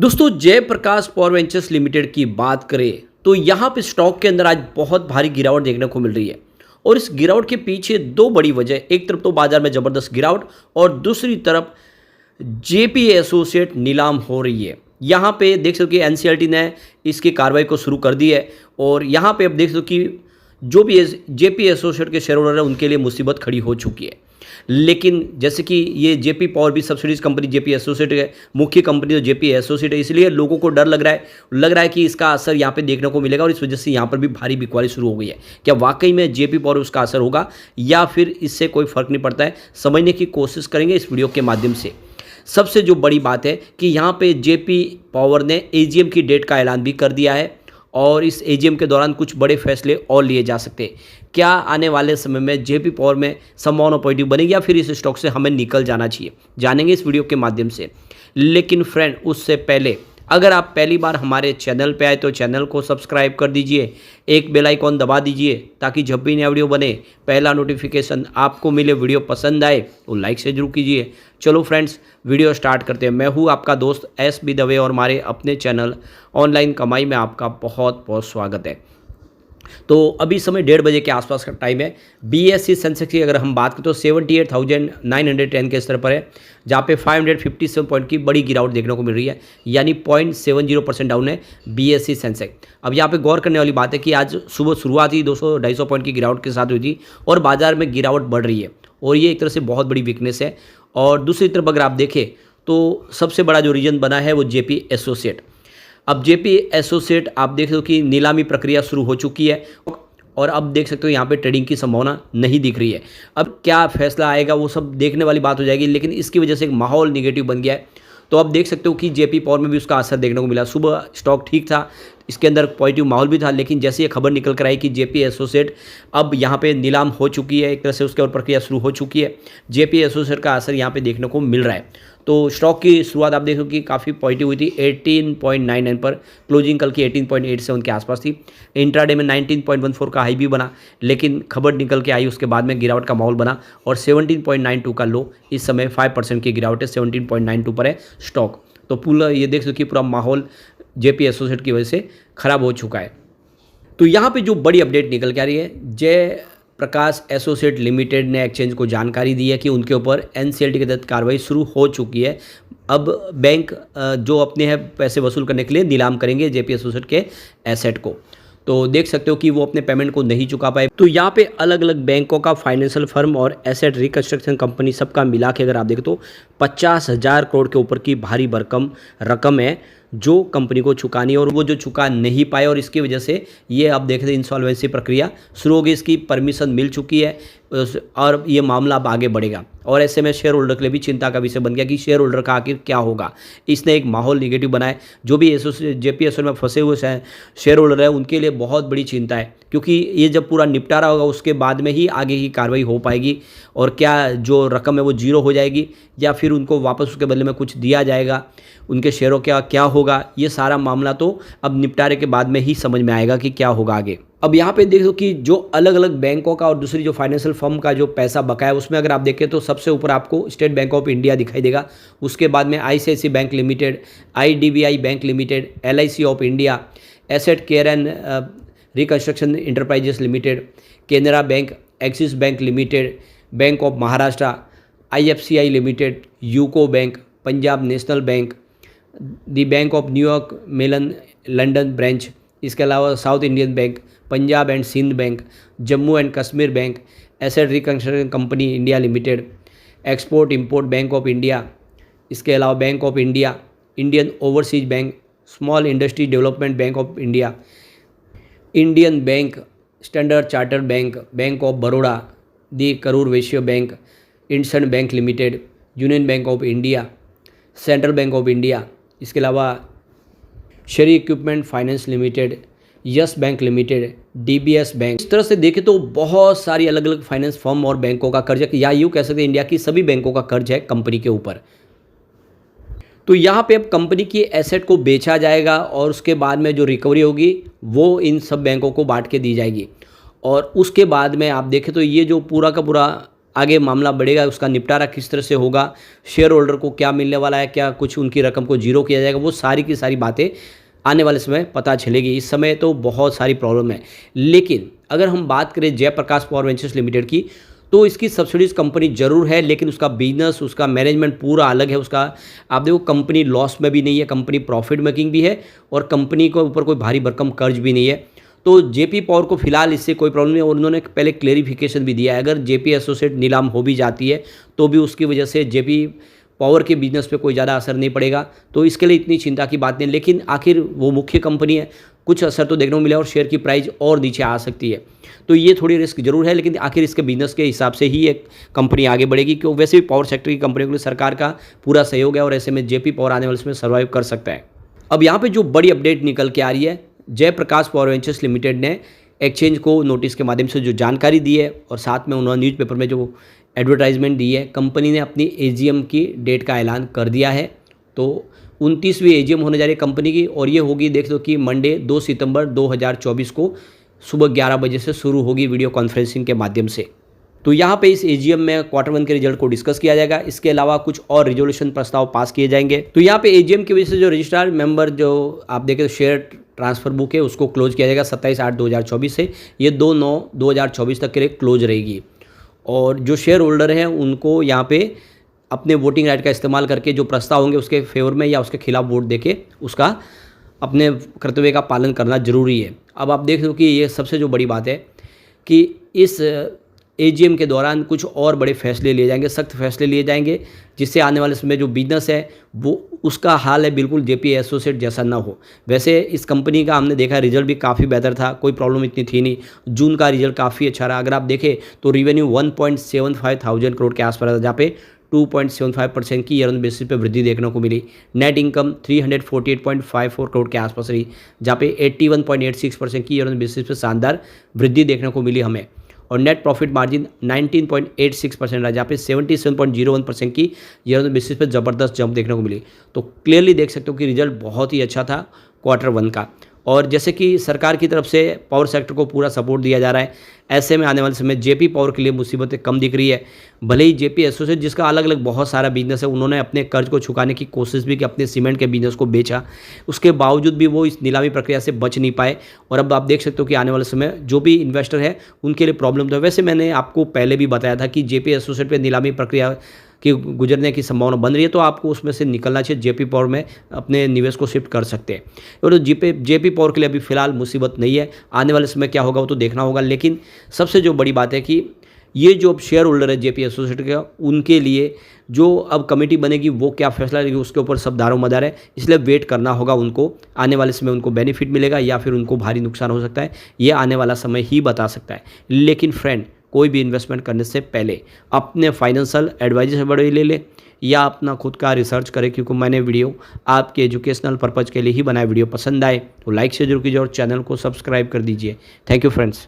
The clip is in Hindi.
दोस्तों जयप्रकाश पावर वेंचर्स लिमिटेड की बात करें तो यहाँ पे स्टॉक के अंदर आज बहुत भारी गिरावट देखने को मिल रही है। और इस गिरावट के पीछे दो बड़ी वजह, एक तरफ तो बाजार में ज़बरदस्त गिरावट और दूसरी तरफ जेपी एसोसिएट नीलाम हो रही है। यहाँ पे देख सकते हो कि एनसीएलटी ने इसकी कार्रवाई को शुरू कर दी है और यहाँ पे अब देख सकते हो कि जो भी जेपी एसोसिएट के शेयर होल्डर है उनके लिए मुसीबत खड़ी हो चुकी है। लेकिन जैसे कि ये जेपी पावर भी सब्सिडीज कंपनी जेपी एसोसिएट है, मुख्य कंपनी तो जेपी एसोसिएट है, इसलिए लोगों को डर लग रहा है कि इसका असर यहाँ पे देखने को मिलेगा और इस वजह से यहाँ पर भी भारी बिकवाली शुरू हो गई है। क्या वाकई में जेपी पावर उसका असर होगा या फिर इससे कोई फर्क नहीं पड़ता है, समझने की कोशिश करेंगे इस वीडियो के माध्यम से। सबसे जो बड़ी बात है कि यहाँ पे जेपी पावर ने एजीएम की डेट का ऐलान भी कर दिया है और इस एजीएम के दौरान कुछ बड़े फैसले और लिए जा सकते हैं। क्या आने वाले समय में जेपी पावर में संभावना पॉजिटिव बनेगी या फिर इस स्टॉक से हमें निकल जाना चाहिए, जानेंगे इस वीडियो के माध्यम से। लेकिन फ्रेंड उससे पहले अगर आप पहली बार हमारे चैनल पे आए तो चैनल को सब्सक्राइब कर दीजिए, एक बेल आइकॉन दबा दीजिए ताकि जब भी नया वीडियो बने पहला नोटिफिकेशन आपको मिले। वीडियो पसंद आए तो लाइक से जरूर कीजिए। चलो फ्रेंड्स वीडियो स्टार्ट करते हैं। मैं हूँ आपका दोस्त एस बी दवे और हमारे अपने चैनल ऑनलाइन कमाई में आपका बहुत बहुत स्वागत है। तो अभी समय 1:30 बजे के आसपास का टाइम है। बीएसई सेंसेक्स की अगर हम बात करें तो 78,910 के स्तर पर है, जहाँ पे 557 पॉइंट की बड़ी गिरावट देखने को मिल रही है, यानी 0.70% डाउन है बीएसई सेंसेक्स। अब यहाँ पे गौर करने वाली बात है कि आज सुबह शुरुआत ही 200-250 पॉइंट की गिरावट के साथ हुई थी और बाजार में गिरावट बढ़ रही है और ये एक तरह से बहुत बड़ी वीकनेस है। और दूसरी तरफ अगर आप देखें तो सबसे बड़ा जो रीजन बना है वो जेपी एसोसिएट। अब जेपी एसोसिएट आप देख सकते हो कि नीलामी प्रक्रिया शुरू हो चुकी है और अब देख सकते हो यहाँ पे ट्रेडिंग की संभावना नहीं दिख रही है। अब क्या फैसला आएगा वो सब देखने वाली बात हो जाएगी, लेकिन इसकी वजह से एक माहौल निगेटिव बन गया है। तो अब देख सकते हो कि जेपी पावर में भी उसका असर देखने को मिला। सुबह स्टॉक ठीक था, इसके अंदर पॉजिटिव माहौल भी था, लेकिन जैसे ये खबर निकल कर आई कि जेपी एसोसिएट अब यहाँ पे नीलाम हो चुकी है, एक तरह से उसके ऊपर प्रक्रिया शुरू हो चुकी है, जेपी एसोसिएट का असर यहाँ पे देखने को मिल रहा है। तो स्टॉक की शुरुआत आप देखो कि काफ़ी पॉजिटिव हुई थी 18.99 पर, क्लोजिंग कल की 18.87 के आसपास थी। इंट्राडे में 19.14 का हाई भी बना, लेकिन खबर निकल के आई उसके बाद में गिरावट का माहौल बना और 17.92 का लो। इस समय 5% की गिरावट है, 17.92 पर है स्टॉक। तो पूरा ये देख सको कि पूरा माहौल जेपी एसोसिएट की वजह से ख़राब हो चुका है। तो यहाँ पे जो बड़ी अपडेट निकल के आ रही है, जय प्रकाश एसोसिएट लिमिटेड ने एक्सचेंज को जानकारी दी है कि उनके ऊपर एनसीएलटी के तहत कार्रवाई शुरू हो चुकी है। अब बैंक जो अपने हैं पैसे वसूल करने के लिए नीलाम करेंगे जेपी एसोसिएट के एसेट को। तो देख सकते हो कि वो अपने पेमेंट को नहीं चुका पाए। तो यहाँ पे अलग अलग बैंकों का, फाइनेंशियल फर्म और एसेट रिकंस्ट्रक्शन कंपनी सबका मिला के अगर आप देखें तो 50,000 करोड़ के ऊपर की भारी भरकम रकम है जो कंपनी को चुकानी है और वो जो चुका नहीं पाए और इसकी वजह से ये आप देख रहे हैं इंसॉल्वेंसी प्रक्रिया शुरू हो गई। इसकी परमिशन मिल चुकी है और ये मामला अब आगे बढ़ेगा और ऐसे में शेयर होल्डर के लिए भी चिंता का विषय बन गया कि शेयर होल्डर का आखिर क्या होगा। इसने एक माहौल निगेटिव बनाया। जो भी जेपी एसोसिएट में फंसे हुए शेयर होल्डर है उनके लिए बहुत बड़ी चिंता है, क्योंकि ये जब पूरा निपटारा होगा उसके बाद में ही आगे की कार्रवाई हो पाएगी और क्या जो रकम है वो जीरो हो जाएगी या फिर उनको वापस उसके बदले में कुछ दिया जाएगा, उनके शेयरों का क्या होगा। ये सारा मामला तो अब निपटारे के बाद में ही समझ में आएगा कि क्या होगा आगे। अब यहाँ पे देख दो कि जो अलग अलग बैंकों का और दूसरी जो फाइनेंशियल फर्म का जो पैसा बकाया है उसमें अगर आप देखें तो सबसे ऊपर आपको स्टेट बैंक ऑफ इंडिया दिखाई देगा, उसके बाद में ICICI bank limited, IDBI bank limited, LIC of India, asset care and reconstruction enterprises limited, Canara bank, Axis bank limited, bank of Maharashtra, IFCI limited, UCO bank, Punjab national bank, the bank of New York Mellon London branch, इसके अलावा south Indian bank, Punjab and Sind bank, Jammu and Kashmir bank, asset reconstruction company India limited, export import bank of India, इसके अलावा bank of India, Indian overseas bank, small industry development bank of India, Indian bank, standard chartered bank, bank of Baroda, the Karur Vysya bank, IndusInd bank limited, union bank of India, central bank of India, इसके अलावा शेरी equipment finance limited, yes bank limited, DBS bank. इस तरह से देखें तो बहुत सारी अलग अलग फाइनेंस फर्म और बैंकों का कर्ज है, या यूँ कह सकते हैं इंडिया की सभी बैंकों का कर्ज है कंपनी के ऊपर। तो यहाँ पे अब कंपनी की एसेट को बेचा जाएगा और उसके बाद में जो रिकवरी होगी वो इन सब बैंकों को बांट के दी जाएगी। और उसके बाद में आप देखें तो ये जो पूरा का पूरा आगे मामला बढ़ेगा, उसका निपटारा किस तरह से होगा, शेयर होल्डर को क्या मिलने वाला है, क्या कुछ उनकी रकम को जीरो किया जाएगा, वो सारी की सारी बातें आने वाले समय पता चलेगी। इस समय तो बहुत सारी प्रॉब्लम है। लेकिन अगर हम बात करें जयप्रकाश पावर वेंचर्स लिमिटेड की, तो इसकी सब्सिडीज कंपनी जरूर है, लेकिन उसका बिजनेस, उसका मैनेजमेंट पूरा अलग है। उसका आप देखो, कंपनी लॉस में भी नहीं है, कंपनी प्रॉफिट मेकिंग भी है और कंपनी के ऊपर कोई भारी भरकम कर्ज भी नहीं है। तो जेपी पावर को फिलहाल इससे कोई प्रॉब्लम नहीं है और उन्होंने पहले क्लेरिफिकेशन भी दिया है, अगर जेपी एसोसिएट नीलाम हो भी जाती है तो भी उसकी वजह से जेपी पावर के बिजनेस पे कोई ज़्यादा असर नहीं पड़ेगा, तो इसके लिए इतनी चिंता की बात नहीं। लेकिन आखिर वो मुख्य कंपनी है, कुछ असर तो देखने को मिला और शेयर की प्राइस और नीचे आ सकती है, तो ये थोड़ी रिस्क जरूर है। लेकिन आखिर इसके बिजनेस के हिसाब से ही एक कंपनी आगे बढ़ेगी, क्योंकि वैसे भी पावर सेक्टर की कंपनियों के लिए सरकार का पूरा सहयोग है और ऐसे में जेपी पावर आने वाले समय सर्वाइव कर सकता है। अब यहाँ पे जो बड़ी अपडेट निकल के आ रही है, जयप्रकाश पावर वेंचर्स लिमिटेड ने एक्सचेंज को नोटिस के माध्यम से जो जानकारी दी है और साथ में उन्होंने न्यूज़पेपर में जो एडवर्टाइजमेंट दी है, कंपनी ने अपनी एजीएम की डेट का ऐलान कर दिया है। तो 29वीं एजीएम होने जा रही है कंपनी की और ये होगी, देख लो कि मंडे 2 सितंबर 2024 को सुबह 11 बजे से शुरू होगी वीडियो कॉन्फ्रेंसिंग के माध्यम से। तो यहाँ पे इस एजीएम में Q1 के रिजल्ट को डिस्कस किया जाएगा। इसके अलावा कुछ और रिजोल्यूशन प्रस्ताव पास किए जाएंगे। तो यहाँ पे एजीएम की वजह से जो रजिस्ट्रार मेंबर जो आप देखें शेयर ट्रांसफर बुक है उसको क्लोज किया जाएगा 27/8/2024 से, ये 2/9/2024 तक के लिए क्लोज रहेगी। और जो शेयर होल्डर हैं उनको यहाँ पे अपने वोटिंग राइट का इस्तेमाल करके जो प्रस्ताव होंगे उसके फेवर में या उसके खिलाफ वोट देके उसका अपने कर्तव्य का पालन करना जरूरी है। अब आप देख लो कि ये सबसे जो बड़ी बात है कि इस एजीएम के दौरान कुछ और बड़े फैसले लिए जाएंगे, सख्त फैसले लिए जाएंगे, जिससे आने वाले समय जो बिजनेस है वो उसका हाल है बिल्कुल जेपी एसोसिएट जैसा ना हो। वैसे इस कंपनी का हमने देखा रिजल्ट भी काफ़ी बेहतर था, कोई प्रॉब्लम इतनी थी नहीं। जून का रिजल्ट काफ़ी अच्छा रहा। अगर आप देखें तो रिवेन्यू 1.75 थाउजेंड करोड़ के आसपास था, जहाँ पे 2.75% की ईयर ऑन बेसिस पे वृद्धि देखने को मिली। नेट इनकम 348.54 करोड़ के आसपास रही, जहाँ पे 81.86% की ईयर ऑन बेसिस पे शानदार वृद्धि देखने को मिली हमें। और नेट प्रॉफिट मार्जिन 19.86% रहा, जहाँ पे 77.01% की ईयर ऑन बेसिस पे ज़बरदस्त जंप देखने को मिली। तो क्लियरली देख सकते हो कि रिजल्ट बहुत ही अच्छा था Q1 का। और जैसे कि सरकार की तरफ से पावर सेक्टर को पूरा सपोर्ट दिया जा रहा है, ऐसे में आने वाले समय जेपी पावर के लिए मुसीबतें कम दिख रही है। भले ही जेपी एसोसिएट जिसका अलग अलग बहुत सारा बिजनेस है, उन्होंने अपने कर्ज को चुकाने की कोशिश भी की, अपने सीमेंट के बिजनेस को बेचा, उसके बावजूद भी वो इस नीलामी प्रक्रिया से बच नहीं पाए। और अब आप देख सकते हो कि आने वाले समय जो भी इन्वेस्टर है उनके लिए प्रॉब्लम तो है। वैसे मैंने आपको पहले भी बताया था कि जेपी एसोसिएट पर नीलामी प्रक्रिया कि गुजरने की संभावना बन रही है, तो आपको उसमें से निकलना चाहिए, जेपी पावर में अपने निवेश को शिफ्ट कर सकते हैं। और जेपी पावर के लिए अभी फिलहाल मुसीबत नहीं है, आने वाले समय क्या होगा वो तो देखना होगा। लेकिन सबसे जो बड़ी बात है कि ये जो अब शेयर होल्डर है जेपी एसोसिएट का, उनके लिए जो अब कमेटी बनेगी वो क्या फैसला लेगी उसके ऊपर सब दारोमदार है, इसलिए वेट करना होगा उनको। आने वाले समय उनको बेनिफिट मिलेगा या फिर उनको भारी नुकसान हो सकता है, ये आने वाला समय ही बता सकता है। लेकिन फ्रेंड, कोई भी इन्वेस्टमेंट करने से पहले अपने फाइनेंशियल एडवाइजर से बड़े ले ले या अपना खुद का रिसर्च करें, क्योंकि मैंने वीडियो आपके एजुकेशनल पर्पज़ के लिए ही बनाया। वीडियो पसंद आए तो लाइक से जरूर कीजिए और चैनल को सब्सक्राइब कर दीजिए। Thank you friends.